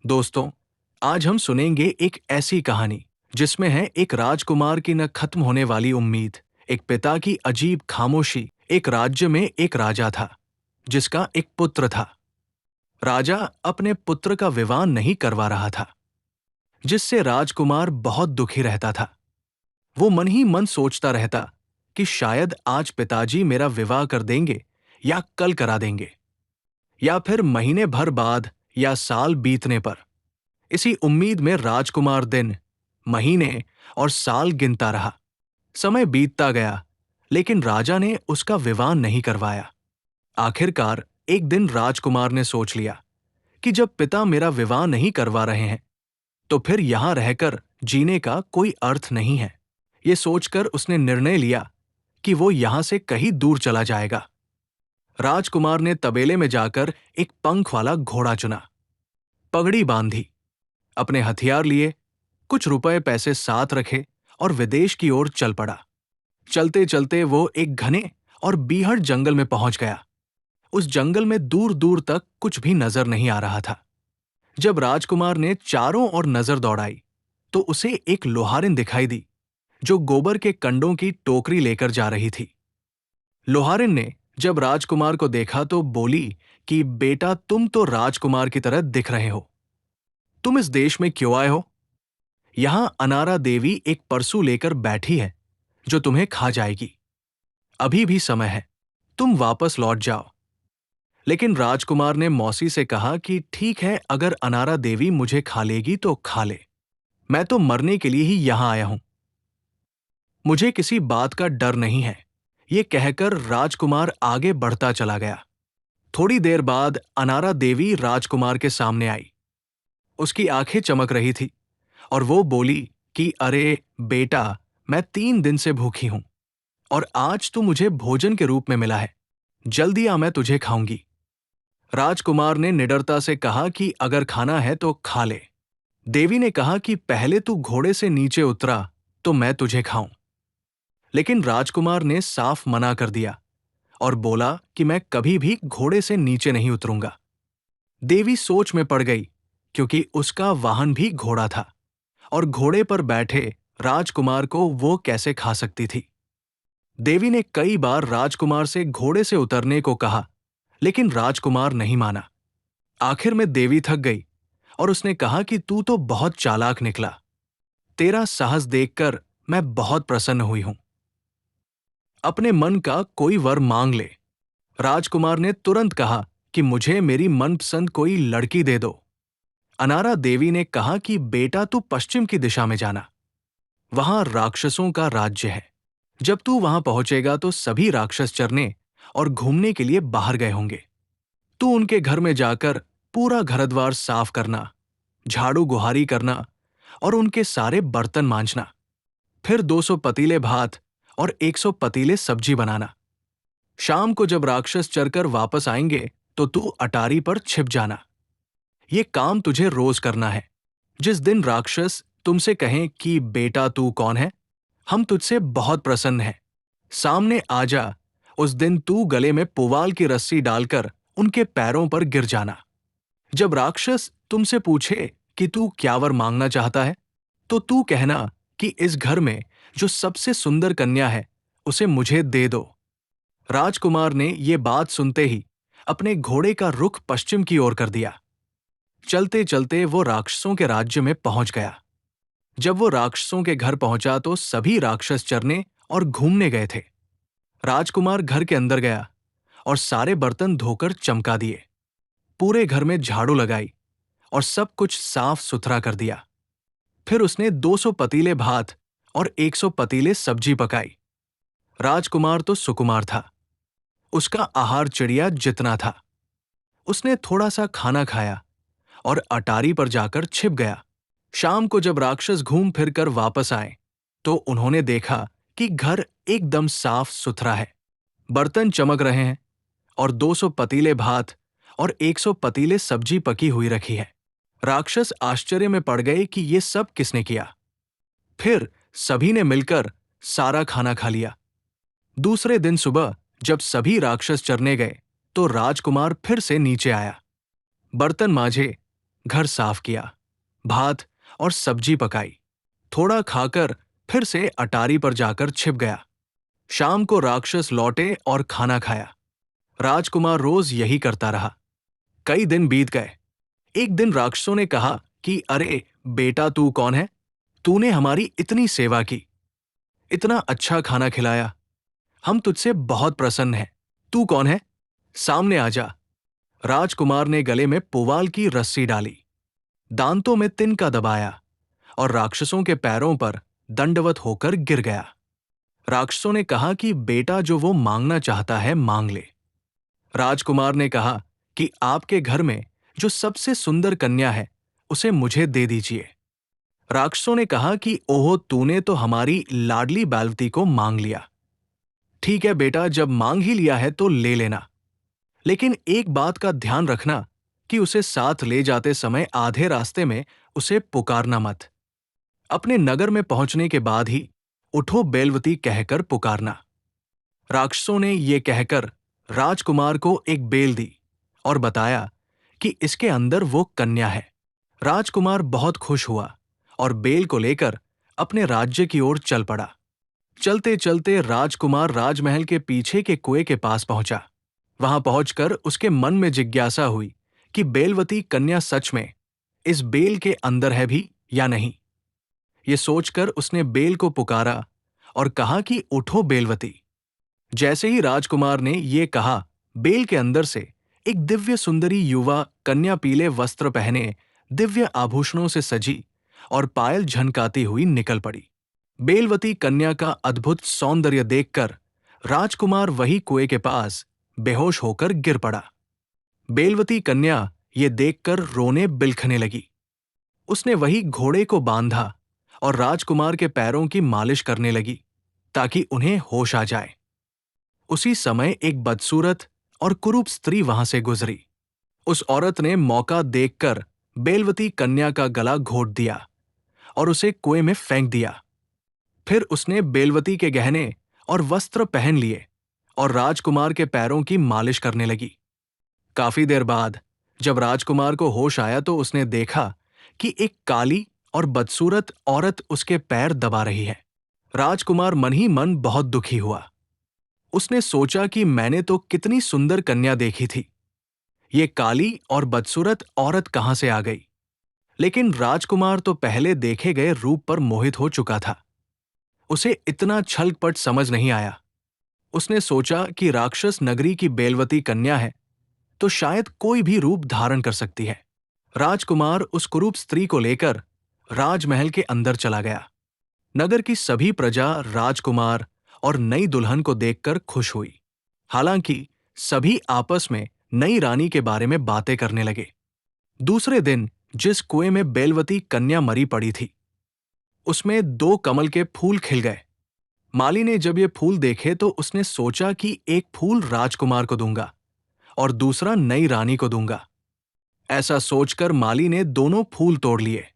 दोस्तों, आज हम सुनेंगे एक ऐसी कहानी जिसमें है एक राजकुमार की न खत्म होने वाली उम्मीद, एक पिता की अजीब खामोशी। एक राज्य में एक राजा था जिसका एक पुत्र था। राजा अपने पुत्र का विवाह नहीं करवा रहा था, जिससे राजकुमार बहुत दुखी रहता था। वो मन ही मन सोचता रहता कि शायद आज पिताजी मेरा विवाह कर देंगे या कल करा देंगे, या फिर महीने भर बाद या साल बीतने पर। इसी उम्मीद में राजकुमार दिन, महीने और साल गिनता रहा। समय बीतता गया, लेकिन राजा ने उसका विवाह नहीं करवाया। आखिरकार एक दिन राजकुमार ने सोच लिया कि जब पिता मेरा विवाह नहीं करवा रहे हैं, तो फिर यहां रहकर जीने का कोई अर्थ नहीं है। ये सोचकर उसने निर्णय लिया कि वो यहां से कहीं दूर चला जाएगा। राजकुमार ने तबेले में जाकर एक पंख वाला घोड़ा चुना, पगड़ी बांधी, अपने हथियार लिए, कुछ रुपए पैसे साथ रखे और विदेश की ओर चल पड़ा। चलते चलते वो एक घने और बीहड़ जंगल में पहुंच गया। उस जंगल में दूर दूर तक कुछ भी नजर नहीं आ रहा था। जब राजकुमार ने चारों ओर नजर दौड़ाई, तो उसे एक लोहारिन दिखाई दी जो गोबर के कंडों की टोकरी लेकर जा रही थी। लोहारिन ने जब राजकुमार को देखा तो बोली कि बेटा, तुम तो राजकुमार की तरह दिख रहे हो। तुम इस देश में क्यों आए हो? यहां अनारा देवी एक परसू लेकर बैठी है जो तुम्हें खा जाएगी। अभी भी समय है, तुम वापस लौट जाओ। लेकिन राजकुमार ने मौसी से कहा कि ठीक है, अगर अनारा देवी मुझे खा लेगी तो खा ले, मैं तो मरने के लिए ही यहां आया हूं। मुझे किसी बात का डर नहीं है। ये कहकर राजकुमार आगे बढ़ता चला गया। थोड़ी देर बाद अनारा देवी राजकुमार के सामने आई। उसकी आंखें चमक रही थी और वो बोली कि अरे बेटा, मैं 3 दिन से भूखी हूं और आज तू मुझे भोजन के रूप में मिला है। जल्दी आ, मैं तुझे खाऊंगी। राजकुमार ने निडरता से कहा कि अगर खाना है तो खा ले। देवी ने कहा कि पहले तू घोड़े से नीचे उतरा तो मैं तुझे खाऊं। लेकिन राजकुमार ने साफ मना कर दिया और बोला कि मैं कभी भी घोड़े से नीचे नहीं उतरूंगा। देवी सोच में पड़ गई, क्योंकि उसका वाहन भी घोड़ा था और घोड़े पर बैठे राजकुमार को वो कैसे खा सकती थी। देवी ने कई बार राजकुमार से घोड़े से उतरने को कहा, लेकिन राजकुमार नहीं माना। आखिर में देवी थक गई और उसने कहा कि तू तो बहुत चालाक निकला। तेरा साहस देखकर मैं बहुत प्रसन्न हुई हूं। अपने मन का कोई वर मांग ले। राजकुमार ने तुरंत कहा कि मुझे मेरी मनपसंद कोई लड़की दे दो। अनारा देवी ने कहा कि बेटा, तू पश्चिम की दिशा में जाना, वहां राक्षसों का राज्य है। जब तू वहां पहुंचेगा तो सभी राक्षस चरने और घूमने के लिए बाहर गए होंगे। तू उनके घर में जाकर पूरा घर द्वार साफ करना, झाड़ू गुहारी करना और उनके सारे बर्तन मांजना। फिर 200 पतीले भात और 100 पतीले सब्जी बनाना। शाम को जब राक्षस चरकर वापस आएंगे तो तू अटारी पर छिप जाना। ये काम तुझे रोज करना है। जिस दिन राक्षस तुमसे कहें कि बेटा तू कौन है, हम तुझसे बहुत प्रसन्न हैं, सामने आ जा, उस दिन तू गले में पुवाल की रस्सी डालकर उनके पैरों पर गिर जाना। जब राक्षस तुमसे पूछे कि तू क्या वर मांगना चाहता है, तो तू कहना कि इस घर में जो सबसे सुंदर कन्या है उसे मुझे दे दो। राजकुमार ने ये बात सुनते ही अपने घोड़े का रुख पश्चिम की ओर कर दिया। चलते चलते वो राक्षसों के राज्य में पहुंच गया। जब वो राक्षसों के घर पहुंचा तो सभी राक्षस चरने और घूमने गए थे। राजकुमार घर के अंदर गया और सारे बर्तन धोकर चमका दिए, पूरे घर में झाड़ू लगाई और सब कुछ साफ सुथरा कर दिया। फिर उसने 200 पतीले भात और 100 पतीले सब्जी पकाई। राजकुमार तो सुकुमार था, उसका आहार चिड़िया जितना था। उसने थोड़ा सा खाना खाया और अटारी पर जाकर छिप गया। शाम को जब राक्षस घूम फिरकर वापस आए तो उन्होंने देखा कि घर एकदम साफ सुथरा है, बर्तन चमक रहे हैं और 200 पतीले भात और 100 पतीले सब्जी पकी हुई रखी है। राक्षस आश्चर्य में पड़ गए कि ये सब किसने किया। फिर सभी ने मिलकर सारा खाना खा लिया। दूसरे दिन सुबह जब सभी राक्षस चरने गए तो राजकुमार फिर से नीचे आया, बर्तन मांजे, घर साफ किया, भात और सब्जी पकाई, थोड़ा खाकर फिर से अटारी पर जाकर छिप गया। शाम को राक्षस लौटे और खाना खाया। राजकुमार रोज यही करता रहा। कई दिन बीत गए। एक दिन राक्षसों ने कहा कि अरे बेटा, तू कौन है? तूने हमारी इतनी सेवा की, इतना अच्छा खाना खिलाया, हम तुझसे बहुत प्रसन्न हैं। तू कौन है? सामने आ जा। राजकुमार ने गले में पुवाल की रस्सी डाली, दांतों में तिनका दबाया और राक्षसों के पैरों पर दंडवत होकर गिर गया। राक्षसों ने कहा कि बेटा, जो वो मांगना चाहता है मांग ले। राजकुमार ने कहा कि आपके घर में जो सबसे सुंदर कन्या है उसे मुझे दे दीजिए। राक्षसों ने कहा कि ओहो, तूने तो हमारी लाडली बालवती को मांग लिया। ठीक है बेटा, जब मांग ही लिया है तो ले लेना, लेकिन एक बात का ध्यान रखना कि उसे साथ ले जाते समय आधे रास्ते में उसे पुकारना मत। अपने नगर में पहुंचने के बाद ही उठो बेलवती कहकर पुकारना। राक्षसों ने ये कहकर राजकुमार को एक बेल दी और बताया कि इसके अंदर वो कन्या है। राजकुमार बहुत खुश हुआ और बेल को लेकर अपने राज्य की ओर चल पड़ा। चलते चलते राजकुमार राजमहल के पीछे के कुएं के पास पहुंचा। वहां पहुंचकर उसके मन में जिज्ञासा हुई कि बेलवती कन्या सच में इस बेल के अंदर है भी या नहीं। ये सोचकर उसने बेल को पुकारा और कहा कि उठो बेलवती। जैसे ही राजकुमार ने ये कहा, बेल के अंदर से एक दिव्य सुंदरी युवा कन्या पीले वस्त्र पहने, दिव्य आभूषणों से सजी और पायल झनकाती हुई निकल पड़ी। बेलवती कन्या का अद्भुत सौंदर्य देखकर राजकुमार वही कुएं के पास बेहोश होकर गिर पड़ा। बेलवती कन्या ये देखकर रोने बिलखने लगी। उसने वही घोड़े को बांधा और राजकुमार के पैरों की मालिश करने लगी ताकि उन्हें होश आ जाए। उसी समय एक बदसूरत और कुरूप स्त्री वहां से गुजरी। उस औरत ने मौका देखकर बेलवती कन्या का गला घोंट दिया और उसे कुएं में फेंक दिया। फिर उसने बेलवती के गहने और वस्त्र पहन लिए और राजकुमार के पैरों की मालिश करने लगी। काफी देर बाद जब राजकुमार को होश आया तो उसने देखा कि एक काली और बदसूरत औरत उसके पैर दबा रही है। राजकुमार मन ही मन बहुत दुखी हुआ। उसने सोचा कि मैंने तो कितनी सुंदर कन्या देखी थी, ये काली और बदसूरत औरत कहां से आ गई? लेकिन राजकुमार तो पहले देखे गए रूप पर मोहित हो चुका था। उसे इतना छलकपट समझ नहीं आया। उसने सोचा कि राक्षस नगरी की बेलवती कन्या है तो शायद कोई भी रूप धारण कर सकती है। राजकुमार उस कुरूप स्त्री को लेकर राजमहल के अंदर चला गया। नगर की सभी प्रजा राजकुमार और नई दुल्हन को देखकर खुश हुई। हालांकि सभी आपस में नई रानी के बारे में बातें करने लगे। दूसरे दिन जिस कुएं में बेलवती कन्या मरी पड़ी थी, उसमें 2 कमल के फूल खिल गए। माली ने जब ये फूल देखे तो उसने सोचा कि एक फूल राजकुमार को दूंगा और दूसरा नई रानी को दूंगा। ऐसा सोचकर माली ने दोनों फूल तोड़ लिए।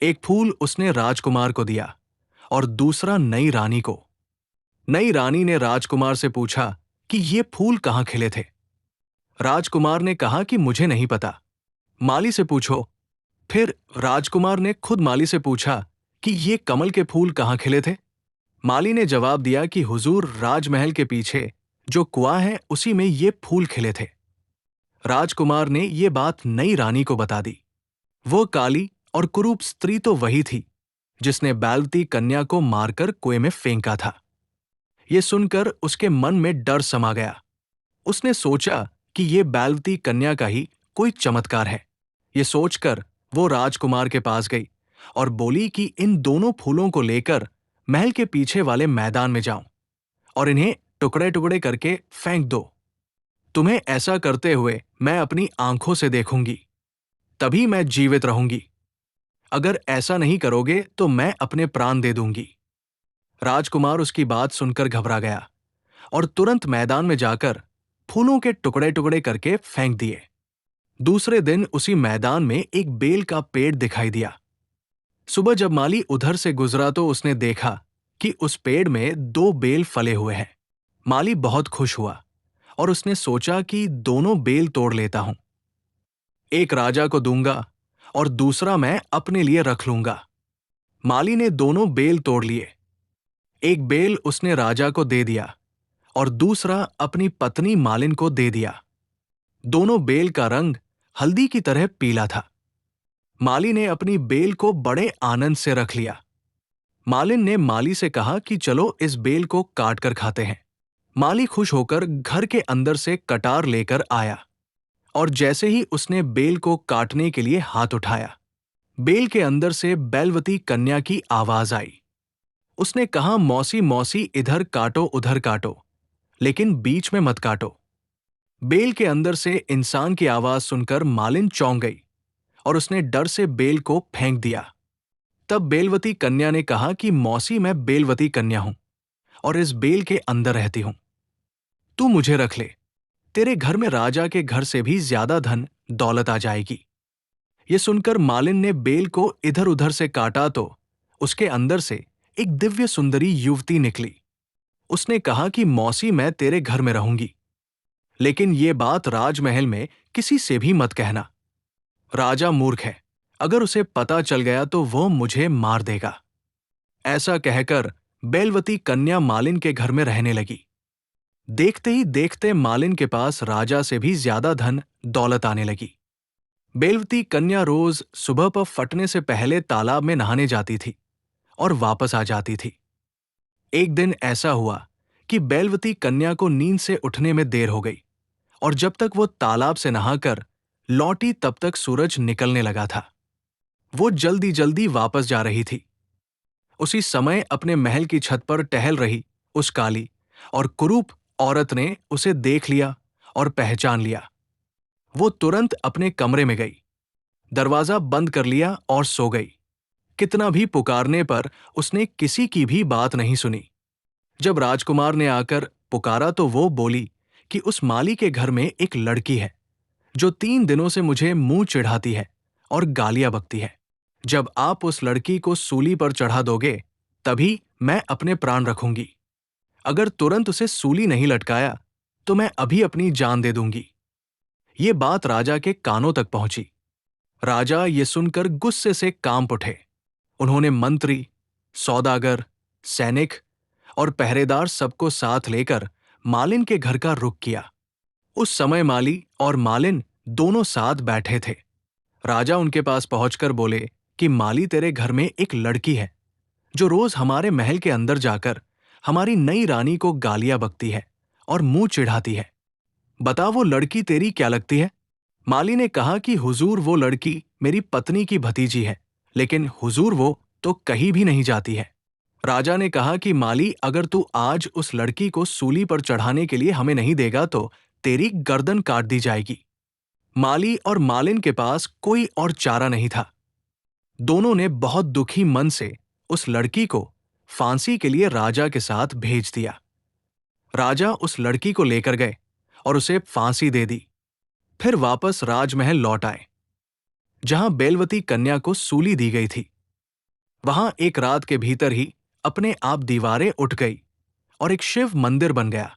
एक फूल उसने राजकुमार को दिया और दूसरा नई रानी को। नई रानी ने राजकुमार से पूछा कि ये फूल कहाँ खिले थे। राजकुमार ने कहा कि मुझे नहीं पता, माली से पूछो। फिर राजकुमार ने खुद माली से पूछा कि ये कमल के फूल कहाँ खिले थे। माली ने जवाब दिया कि हुजूर, राजमहल के पीछे जो कुआं है उसी में ये फूल खिले थे। राजकुमार ने ये बात नई रानी को बता दी। वो काली और कुरूप स्त्री तो वही थी जिसने बेलवती कन्या को मारकर कुएं में फेंका था। ये सुनकर उसके मन में डर समा गया। उसने सोचा कि ये बेलवती कन्या का ही कोई चमत्कार है। ये सोचकर वो राजकुमार के पास गई और बोली कि इन दोनों फूलों को लेकर महल के पीछे वाले मैदान में जाऊं और इन्हें टुकड़े टुकड़े करके फेंक दो। तुम्हें ऐसा करते हुए मैं अपनी आंखों से देखूंगी, तभी मैं जीवित रहूंगी। अगर ऐसा नहीं करोगे तो मैं अपने प्राण दे दूंगी। राजकुमार उसकी बात सुनकर घबरा गया और तुरंत मैदान में जाकर फूलों के टुकड़े टुकड़े करके फेंक दिए। दूसरे दिन उसी मैदान में एक बेल का पेड़ दिखाई दिया। सुबह जब माली उधर से गुजरा तो उसने देखा कि उस पेड़ में 2 बेल फले हुए हैं। माली बहुत खुश हुआ और उसने सोचा कि दोनों बेल तोड़ लेता हूं, एक राजा को दूंगा और दूसरा मैं अपने लिए रख लूंगा। माली ने दोनों बेल तोड़ लिए। एक बेल उसने राजा को दे दिया और दूसरा अपनी पत्नी मालिन को दे दिया। दोनों बेल का रंग हल्दी की तरह पीला था। माली ने अपनी बेल को बड़े आनंद से रख लिया। मालिन ने माली से कहा कि चलो इस बेल को काट कर खाते हैं। माली खुश होकर घर के अंदर से कटार लेकर आया और जैसे ही उसने बेल को काटने के लिए हाथ उठाया, बेल के अंदर से बैलवती कन्या की आवाज आई। उसने कहा, मौसी मौसी, इधर काटो उधर काटो, लेकिन बीच में मत काटो। बेल के अंदर से इंसान की आवाज सुनकर मालिन चौंक गई और उसने डर से बेल को फेंक दिया। तब बेलवती कन्या ने कहा कि मौसी, मैं बेलवती कन्या हूं और इस बेल के अंदर रहती हूं। तू मुझे रख ले, तेरे घर में राजा के घर से भी ज्यादा धन दौलत आ जाएगी। ये सुनकर मालिन ने बेल को इधर उधर से काटा तो उसके अंदर से एक दिव्य सुंदरी युवती निकली। उसने कहा कि मौसी, मैं तेरे घर में रहूंगी, लेकिन ये बात राजमहल में किसी से भी मत कहना। राजा मूर्ख है, अगर उसे पता चल गया तो वो मुझे मार देगा। ऐसा कहकर बेलवती कन्या मालिन के घर में रहने लगी। देखते ही देखते मालिन के पास राजा से भी ज्यादा धन दौलत आने लगी। बेलवती कन्या रोज सुबह पर फटने से पहले तालाब में नहाने जाती थी और वापस आ जाती थी। एक दिन ऐसा हुआ कि बेलवती कन्या को नींद से उठने में देर हो गई और जब तक वो तालाब से नहाकर लौटी तब तक सूरज निकलने लगा था। वो जल्दी जल्दी वापस जा रही थी। उसी समय अपने महल की छत पर टहल रही उस काली और कुरूप औरत ने उसे देख लिया और पहचान लिया। वो तुरंत अपने कमरे में गई, दरवाजा बंद कर लिया और सो गई। कितना भी पुकारने पर उसने किसी की भी बात नहीं सुनी। जब राजकुमार ने आकर पुकारा तो वो बोली कि उस माली के घर में एक लड़की है जो 3 दिनों से मुझे मुंह चिढ़ाती है और गालियां बकती है। जब आप उस लड़की को सूली पर चढ़ा दोगे तभी मैं अपने प्राण रखूंगी। अगर तुरंत उसे सूली नहीं लटकाया तो मैं अभी अपनी जान दे दूंगी। ये बात राजा के कानों तक पहुंची। राजा ये सुनकर गुस्से से कांप उठे। उन्होंने मंत्री, सौदागर, सैनिक और पहरेदार सबको साथ लेकर मालिन के घर का रुख किया। उस समय माली और मालिन दोनों साथ बैठे थे। राजा उनके पास पहुंचकर बोले कि माली, तेरे घर में एक लड़की है जो रोज हमारे महल के अंदर जाकर हमारी नई रानी को गालियां बकती है और मुंह चिढ़ाती है। बता, वो लड़की तेरी क्या लगती है? माली ने कहा कि हुजूर, वो लड़की मेरी पत्नी की भतीजी है, लेकिन हुजूर वो तो कहीं भी नहीं जाती है। राजा ने कहा कि माली, अगर तू आज उस लड़की को सूली पर चढ़ाने के लिए हमें नहीं देगा तो तेरी गर्दन काट दी जाएगी। माली और मालिन के पास कोई और चारा नहीं था। दोनों ने बहुत दुखी मन से उस लड़की को फांसी के लिए राजा के साथ भेज दिया। राजा उस लड़की को लेकर गए और उसे फांसी दे दी। फिर वापस राजमहल लौट आए, जहां बेलवती कन्या को सूली दी गई थी। वहां एक रात के भीतर ही अपने आप दीवारें उठ गई और एक शिव मंदिर बन गया।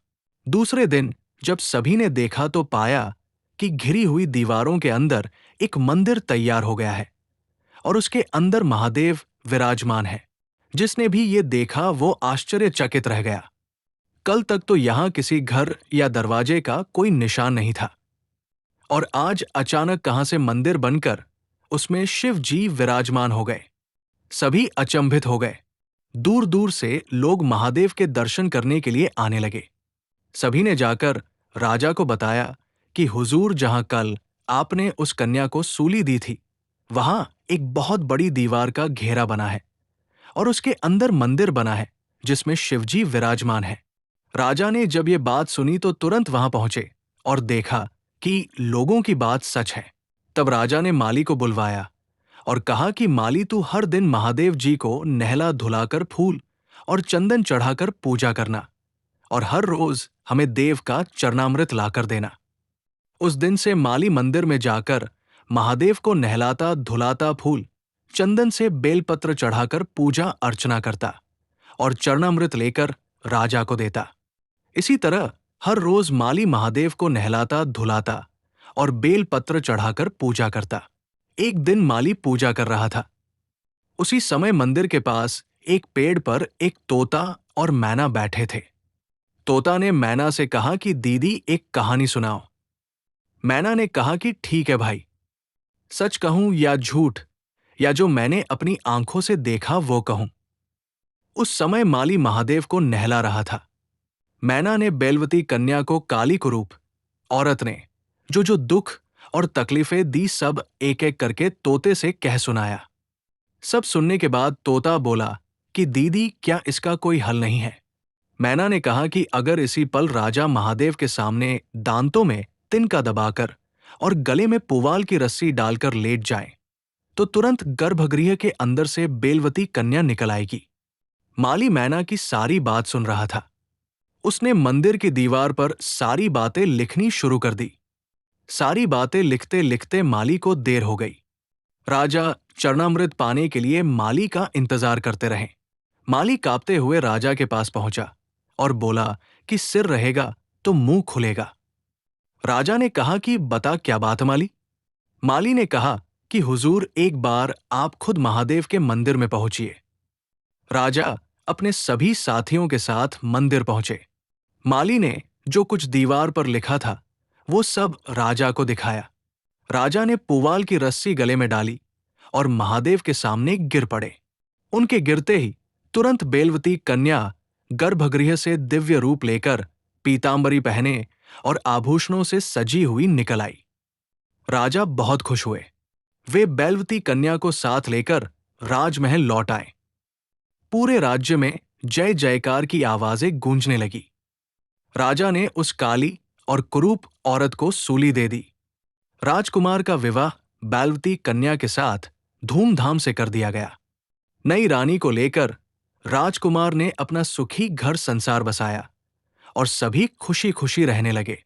दूसरे दिन जब सभी ने देखा तो पाया कि घिरी हुई दीवारों के अंदर एक मंदिर तैयार हो गया है और उसके अंदर महादेव विराजमान है। जिसने भी ये देखा वो आश्चर्यचकित रह गया। कल तक तो यहां किसी घर या दरवाजे का कोई निशान नहीं था और आज अचानक कहां से मंदिर बनकर उसमें शिव जी विराजमान हो गए। सभी अचंभित हो गए। दूर दूर से लोग महादेव के दर्शन करने के लिए आने लगे। सभी ने जाकर राजा को बताया कि हुजूर, जहां कल आपने उस कन्या को सूली दी थी वहां एक बहुत बड़ी दीवार का घेरा बना है और उसके अंदर मंदिर बना है जिसमें शिवजी विराजमान है। राजा ने जब ये बात सुनी तो तुरंत वहां पहुंचे और देखा कि लोगों की बात सच है। तब राजा ने माली को बुलवाया और कहा कि माली, तू हर दिन महादेव जी को नहला धुलाकर फूल और चंदन चढ़ाकर पूजा करना और हर रोज हमें देव का चरणामृत लाकर देना। उस दिन से माली मंदिर में जाकर महादेव को नहलाता धुलाता, फूल चंदन से बेलपत्र चढ़ाकर पूजा अर्चना करता और चरणामृत लेकर राजा को देता। इसी तरह हर रोज माली महादेव को नहलाता धुलाता और बेलपत्र चढ़ाकर पूजा करता। एक दिन माली पूजा कर रहा था। उसी समय मंदिर के पास एक पेड़ पर एक तोता और मैना बैठे थे। तोता ने मैना से कहा कि दीदी एक कहानी सुनाओ। मैना ने कहा कि ठीक है भाई, सच कहूं या झूठ, या जो मैंने अपनी आंखों से देखा वो कहूं। उस समय माली महादेव को नहला रहा था। मैना ने बेलवती कन्या को काली कुरूप औरत ने जो जो दुख और तकलीफें दी सब एक एक करके तोते से कह सुनाया। सब सुनने के बाद तोता बोला कि दीदी क्या इसका कोई हल नहीं है। मैना ने कहा कि अगर इसी पल राजा महादेव के सामने दांतों में तिनका दबाकर और गले में पुवाल की रस्सी डालकर लेट जाए तो तुरंत गर्भगृह के अंदर से बेलवती कन्या निकल आएगी। माली मैना की सारी बात सुन रहा था। उसने मंदिर की दीवार पर सारी बातें लिखनी शुरू कर दी। सारी बातें लिखते लिखते माली को देर हो गई। राजा चरणामृत पाने के लिए माली का इंतजार करते रहे। माली कांपते हुए राजा के पास पहुंचा और बोला कि सिर रहेगा तो मुंह खुलेगा। राजा ने कहा कि बता क्या बात माली। माली ने कहा कि हुजूर एक बार आप खुद महादेव के मंदिर में पहुंचिए। राजा अपने सभी साथियों के साथ मंदिर पहुंचे। माली ने जो कुछ दीवार पर लिखा था वो सब राजा को दिखाया। राजा ने पुवाल की रस्सी गले में डाली और महादेव के सामने गिर पड़े। उनके गिरते ही तुरंत बेलवती कन्या गर्भगृह से दिव्य रूप लेकर पीतांबरी पहने और आभूषणों से सजी हुई निकल आई। राजा बहुत खुश हुए। वे बेलवती कन्या को साथ लेकर राजमहल लौट आए। पूरे राज्य में जय जयकार की आवाजें गूंजने लगी। राजा ने उस काली और कुरूप औरत को सूली दे दी। राजकुमार का विवाह बेलवती कन्या के साथ धूमधाम से कर दिया गया। नई रानी को लेकर राजकुमार ने अपना सुखी घर संसार बसाया और सभी खुशी खुशी रहने लगे।